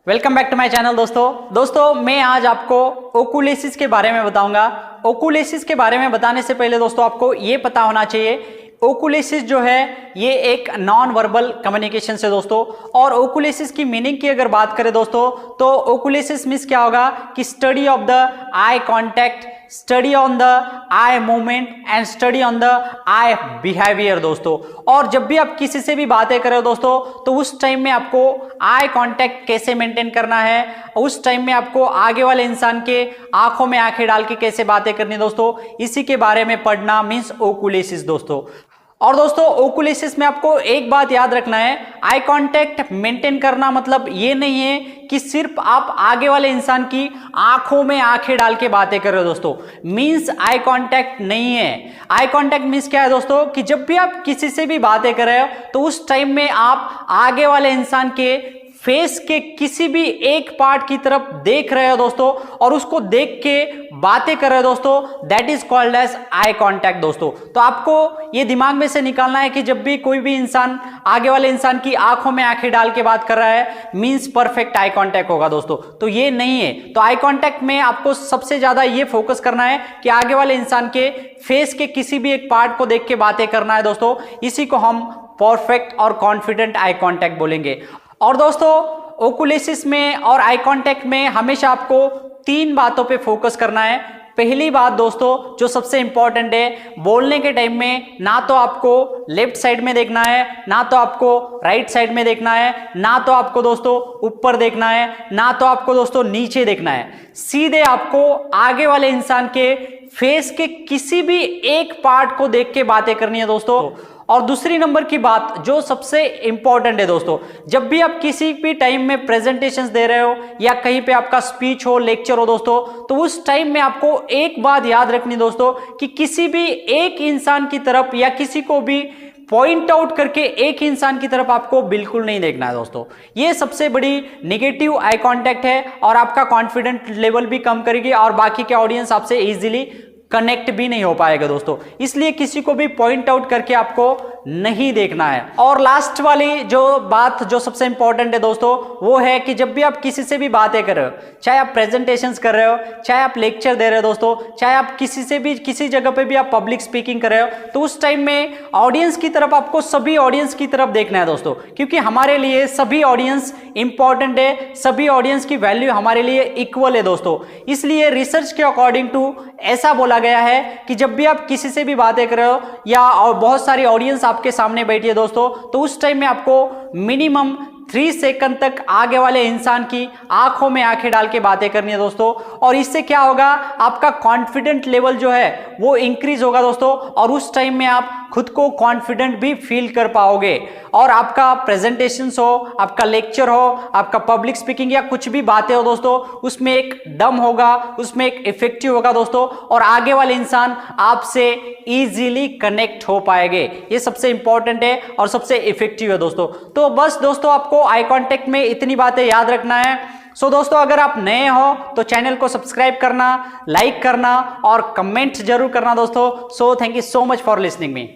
Welcome back to my channel दोस्तों मैं आज आपको ओकुलेसिस के बारे में बताऊंगा। ओकुलेसिस के बारे में बताने से पहले दोस्तों आपको ये पता होना चाहिए ओकुलेसिस जो है ये एक नॉन वर्बल कम्युनिकेशन है दोस्तों। और ओकुलेसिस की मीनिंग की अगर बात करें दोस्तों तो ओकुलेसिस मीन्स क्या होगा कि study of the eye contact, study on the eye movement and study on the I behaviour दोस्तों। और जब भी आप किसी से भी बातें करें दोस्तों तो उस टाइम में आपको आई कांटेक्ट कैसे मेंटेन करना है, उस टाइम में आपको आगे वाले इंसान के आंखों में आंखें डाल के कैसे बातें करनी दोस्तों, इसी के बारे में पढ़ना मीन्स ओकुलेसिस दोस्तों। और दोस्तों ओकुलेसिस में आपको एक बात याद रखना है, आई कांटेक्ट मेंटेन करना मतलब ये नहीं है कि सिर्फ आप आगे वाले इंसान की आंखों में आंखें डाल के बातें कर रहे हो दोस्तों, मींस आई कांटेक्ट नहीं है। आई कांटेक्ट मींस क्या है दोस्तों कि जब भी आप किसी से भी बातें कर रहे हो तो उस टाइम में आप आगे वाले इंसान के फेस के किसी भी एक पार्ट की तरफ देख रहे हो दोस्तों और उसको देख के बातें कर रहे हो दोस्तों, that is called as eye contact दोस्तों। तो आपको ये दिमाग में से निकालना है कि जब भी कोई भी इंसान आगे वाले इंसान की आंखों में आंखें डाल के बात कर रहा है मींस परफेक्ट आई कांटेक्ट होगा दोस्तों, तो ये नहीं है। तो आई कांटेक्ट में आपको सबसे ज्यादा ये फोकस करना है कि आगे वाले इंसान के फेस के किसी भी एक पार्ट को देख के बातें करना है दोस्तों, इसी को हम परफेक्ट और कॉन्फिडेंट आई कांटेक्ट बोलेंगे। और दोस्तों ओकुलेसिस में और आई कांटेक्ट में हमेशा आपको तीन बातों पे फोकस करना है। पहली बात दोस्तों जो सबसे इंपॉर्टेंट है, बोलने के टाइम में ना तो आपको लेफ्ट साइड में देखना है, ना तो आपको राइट साइड में देखना है, ना तो आपको दोस्तों ऊपर देखना है, ना तो आपको दोस्तों नीचे देखना है। सीधे आपको आगे वाले इंसान के फेस के किसी भी एक पार्ट को देख के बातें करनी है दोस्तों। और दूसरी नंबर की बात जो सबसे इंपॉर्टेंट है दोस्तों, जब भी आप किसी भी टाइम में प्रेजेंटेशंस दे रहे हो या कहीं पे आपका स्पीच हो, लेक्चर हो दोस्तों, तो उस टाइम में आपको एक बात याद रखनी दोस्तों कि किसी भी एक इंसान की तरफ या किसी को भी पॉइंट आउट करके एक इंसान की तरफ आपको बिल्कुल नहीं देखना है दोस्तों। ये सबसे बड़ी नेगेटिव आई कांटेक्ट है और आपका कॉन्फिडेंट लेवल भी कम करेगी और बाकी के ऑडियंस आपसे इजीली कनेक्ट भी नहीं हो पाएगा दोस्तों। इसलिए किसी को भी पॉइंट आउट करके आपको नहीं देखना है। और लास्ट वाली जो बात जो सबसे इंपॉर्टेंट है दोस्तों वो है कि जब भी आप किसी से भी बातें कर रहे हो, चाहे आप प्रेजेंटेशंस कर रहे हो, चाहे आप लेक्चर दे रहे हो दोस्तों, चाहे आप किसी से भी किसी जगह पे भी आप पब्लिक स्पीकिंग कर रहे हो, तो उस टाइम में ऑडियंस की तरफ आपको सभी ऑडियंस की तरफ देखना है दोस्तों, क्योंकि हमारे लिए सभी ऑडियंस इंपॉर्टेंट है, सभी ऑडियंस की वैल्यू हमारे लिए इक्वल है दोस्तों। इसलिए रिसर्च के अकॉर्डिंग टू ऐसा बोला गया है कि जब भी आप किसी से भी बातें कर रहे हो या और बहुत सारी ऑडियंस आपके सामने बैठी है दोस्तों, तो उस टाइम में आपको मिनिमम 3 सेकंड तक आगे वाले इंसान की आंखों में आंखें डाल के बातें करनी है दोस्तों। और इससे क्या होगा, आपका कॉन्फिडेंट लेवल जो है वो इंक्रीज होगा दोस्तों और उस टाइम में आप खुद को कॉन्फिडेंट भी फील कर पाओगे और आपका प्रेजेंटेशंस हो, आपका लेक्चर हो, आपका पब्लिक स्पीकिंग या कुछ भी बातें हो दोस्तों, उसमें एक दम होगा, उसमें एक इफेक्टिव होगा दोस्तों और आगे वाले इंसान आपसे इजीली कनेक्ट हो पाएंगे। ये सबसे इंपॉर्टेंट है और सबसे इफेक्टिव है दोस्तों। तो बस दोस्तों आपको आई कांटेक्ट में इतनी बातें याद रखना है। सो दोस्तों अगर आप नए हो तो चैनल को सब्सक्राइब करना, लाइक करना और कमेंट जरूर करना दोस्तों। So thank you so much for listening me.